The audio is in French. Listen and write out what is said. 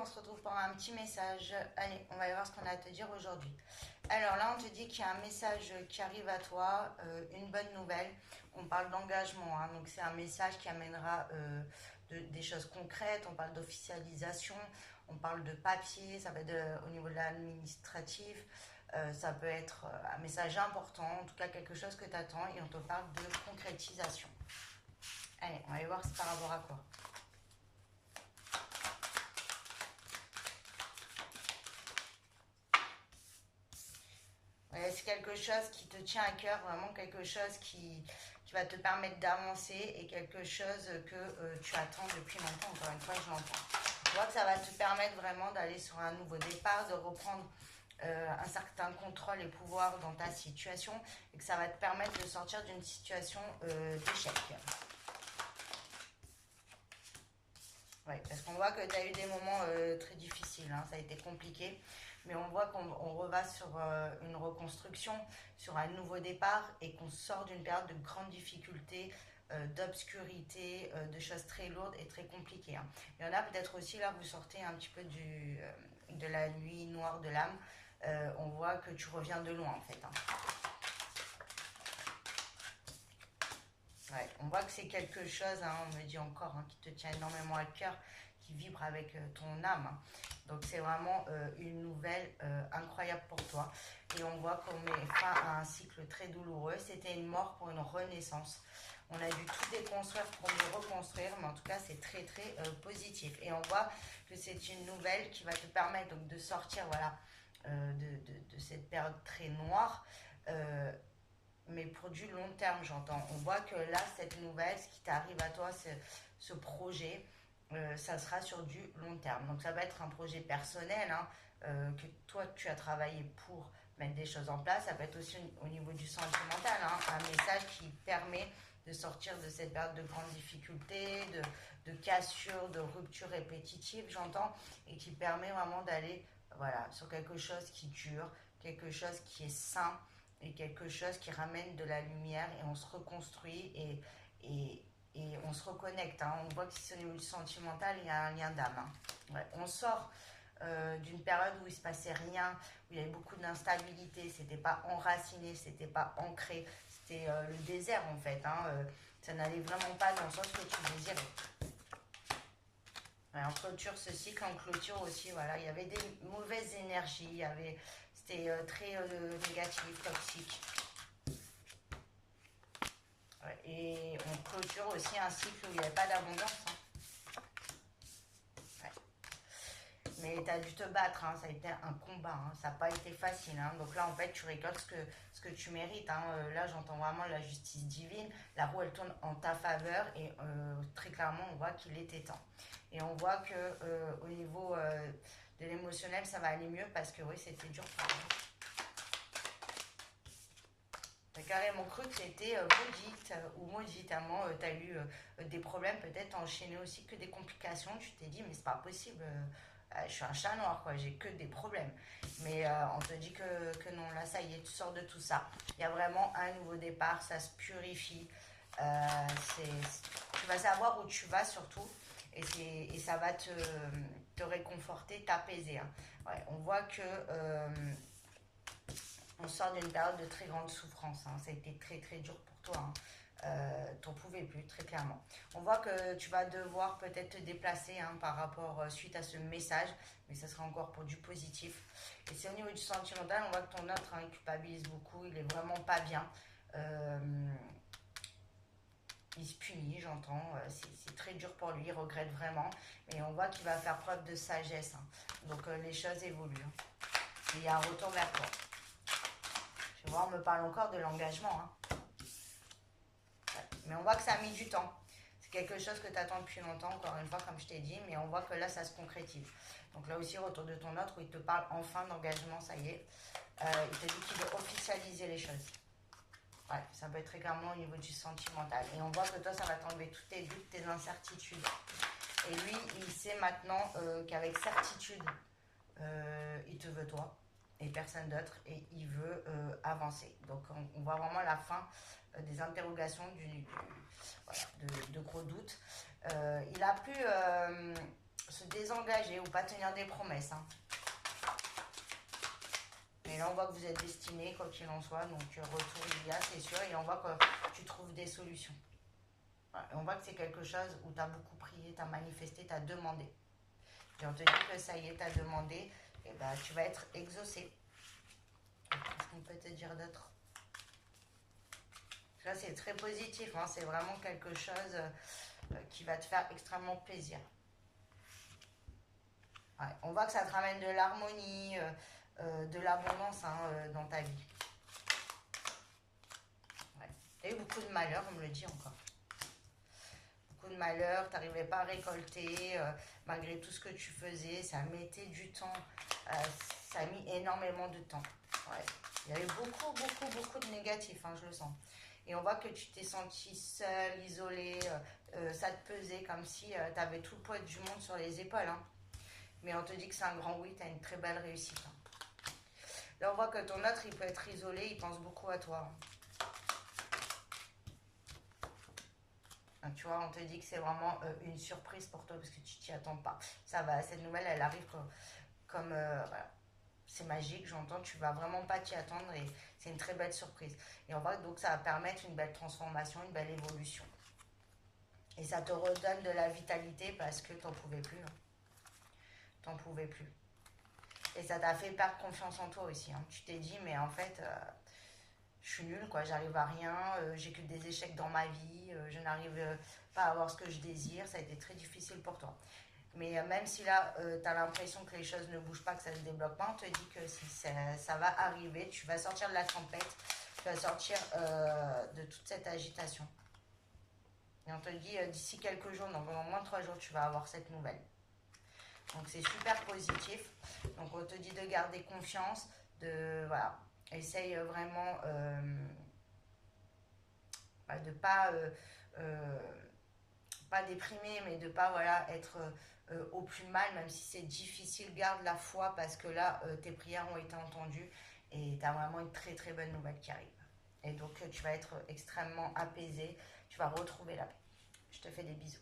on se retrouve pour un petit message. Allez, on va aller voir ce qu'on a à te dire aujourd'hui. Alors là, on te dit qu'il y a un message qui arrive à toi, une bonne nouvelle. On parle d'engagement, hein, donc c'est un message qui amènera des choses concrètes. On parle d'officialisation, on parle de papier, ça va être au niveau de l'administratif. Ça peut être un message important, en tout cas quelque chose que tu attends, et on te parle de concrétisation. Allez, on va aller voir c'est par rapport à quoi. C'est quelque chose qui te tient à cœur, vraiment quelque chose qui va te permettre d'avancer et quelque chose que tu attends depuis longtemps. Encore une fois, je l'entends. Je vois que ça va te permettre vraiment d'aller sur un nouveau départ, de reprendre un certain contrôle et pouvoir dans ta situation et que ça va te permettre de sortir d'une situation d'échec. Oui, parce qu'on voit que tu as eu des moments très difficiles, hein, ça a été compliqué, mais on voit qu'on reva sur une reconstruction, sur un nouveau départ et qu'on sort d'une période de grande difficulté, d'obscurité, de choses très lourdes et très compliquées. Hein. Il y en a peut-être aussi, là, vous sortez un petit peu de la nuit noire de l'âme, on voit que tu reviens de loin en fait. Hein. Ouais, on voit que c'est quelque chose, hein, on me dit encore, hein, qui te tient énormément à cœur, qui vibre avec ton âme. Hein. Donc c'est vraiment une nouvelle incroyable pour toi. Et on voit qu'on met fin à un cycle très douloureux. C'était une mort pour une renaissance. On a dû tout déconstruire pour mieux reconstruire, mais en tout cas c'est très très positif. Et on voit que c'est une nouvelle qui va te permettre donc, de sortir voilà, de cette période très noire. Mais pour du long terme, j'entends. On voit que là, cette nouvelle, ce qui t'arrive à toi, ce projet, ça sera sur du long terme. Donc ça va être un projet personnel, hein, que toi, tu as travaillé pour mettre des choses en place. Ça peut être aussi au niveau du sentimental, hein, un message qui permet de sortir de cette période de grande difficulté, de cassure, de rupture répétitive, j'entends, et qui permet vraiment d'aller voilà, sur quelque chose qui dure, quelque chose qui est sain, et quelque chose qui ramène de la lumière et on se reconstruit et on se reconnecte. Hein. On voit que si c'est au niveau du sentimental, il y a un lien d'âme. Hein. Ouais. On sort d'une période où il ne se passait rien, où il y avait beaucoup d'instabilité, c'était pas enraciné, c'était pas ancré, c'était le désert en fait. Hein. Ça n'allait vraiment pas dans le sens que tu désirais. Ouais, on clôture ce cycle, on clôture aussi, voilà, il y avait des mauvaises énergies, il y avait, c'était très négatif, toxique. Ouais, et on clôture aussi un cycle où il n'y avait pas d'abondance. Hein. Ouais. Mais tu as dû te battre, hein, ça a été un combat, hein, ça n'a pas été facile. Hein. Donc là, en fait, tu récoltes ce que tu mérites. Hein. Là, j'entends vraiment la justice divine. La roue, elle tourne en ta faveur et très clairement, on voit qu'il était temps. Et on voit qu'au niveau de l'émotionnel, ça va aller mieux parce que oui, c'était dur pour moi. J'ai carrément cru que c'était maudite ou mauditement. Tu as eu des problèmes, peut-être enchaîné aussi que des complications. Tu t'es dit, mais c'est pas possible. Je suis un chat noir, quoi. J'ai que des problèmes. Mais on te dit que non, là, ça y est, tu sors de tout ça. Il y a vraiment un nouveau départ, ça se purifie. Tu vas savoir où tu vas surtout. Et ça va te réconforter, t'apaiser. Hein. Ouais, on voit que on sort d'une période de très grande souffrance. Hein. Ça a été très très dur pour toi. Hein. T'en pouvais plus, très clairement. On voit que tu vas devoir peut-être te déplacer hein, par rapport suite à ce message, mais ça sera encore pour du positif. Et c'est au niveau du sentimental, on voit que ton autre hein, il culpabilise beaucoup, il est vraiment pas bien. Il se punit, j'entends, c'est très dur pour lui, il regrette vraiment, mais on voit qu'il va faire preuve de sagesse. Hein. Donc les choses évoluent. Hein. Et il y a un retour vers toi. Je vois, on me parle encore de l'engagement. Hein. Ouais. Mais on voit que ça a mis du temps. C'est quelque chose que tu attends depuis longtemps, encore une fois, comme je t'ai dit, mais on voit que là, ça se concrétise. Donc là aussi, retour de ton autre, où il te parle enfin d'engagement, ça y est. Il te dit qu'il veut officialiser les choses. Ouais, ça peut être très clairement au niveau du sentimental. Et on voit que toi, ça va t'enlever tous tes doutes, tes incertitudes. Et lui, il sait maintenant qu'avec certitude, il te veut toi et personne d'autre et il veut avancer. Donc on voit vraiment la fin des interrogations, voilà, de gros doutes. Il a plus se désengager ou pas tenir des promesses. Hein. Mais là, on voit que vous êtes destinés, quoi qu'il en soit. Donc, retour il y a, c'est sûr. Et on voit que tu trouves des solutions. Voilà. Et on voit que c'est quelque chose où tu as beaucoup prié, tu as manifesté, tu as demandé. Et on te dit que ça y est, tu as demandé. Et ben, tu vas être exaucé. Qu'est-ce qu'on peut te dire d'autre? Là, c'est très positif. Hein. C'est vraiment quelque chose qui va te faire extrêmement plaisir. Ouais. On voit que ça te ramène de l'harmonie, de l'abondance hein, dans ta vie. Ouais. Tu as eu beaucoup de malheur, on me le dit encore. Beaucoup de malheur, tu n'arrivais pas à récolter, malgré tout ce que tu faisais, ça mettait du temps, ça a mis énormément de temps. Ouais. Il y avait beaucoup de négatifs, hein, je le sens. Et on voit que tu t'es senti seule, isolée, ça te pesait comme si tu avais tout le poids du monde sur les épaules. Hein. Mais on te dit que c'est un grand oui, tu as une très belle réussite. Hein. Là, on voit que ton autre, il peut être isolé, il pense beaucoup à toi. Hein. Tu vois, on te dit que c'est vraiment une surprise pour toi parce que tu t'y attends pas. Ça va, cette nouvelle, elle arrive comme voilà. C'est magique, j'entends, tu vas vraiment pas t'y attendre et c'est une très belle surprise. Et on voit donc ça va permettre une belle transformation, une belle évolution. Et ça te redonne de la vitalité parce que t'en pouvais plus. Hein. T'en pouvais plus. Et ça t'a fait perdre confiance en toi aussi. Hein. Tu t'es dit, mais en fait, je suis nulle, quoi. J'arrive à rien. J'ai que des échecs dans ma vie. Je n'arrive pas à avoir ce que je désire. Ça a été très difficile pour toi. Mais même si là, tu as l'impression que les choses ne bougent pas, que ça ne se débloque pas, on te dit que si ça va arriver, tu vas sortir de la tempête, tu vas sortir de toute cette agitation. Et on te dit d'ici quelques jours, donc au moins 3 jours, tu vas avoir cette nouvelle. Donc c'est super positif. Donc on te dit de garder confiance, de voilà, essaye vraiment de pas déprimer, mais de pas voilà être au plus mal, même si c'est difficile, garde la foi parce que là, tes prières ont été entendues et tu as vraiment une très très bonne nouvelle qui arrive. Et donc tu vas être extrêmement apaisé, tu vas retrouver la paix. Je te fais des bisous.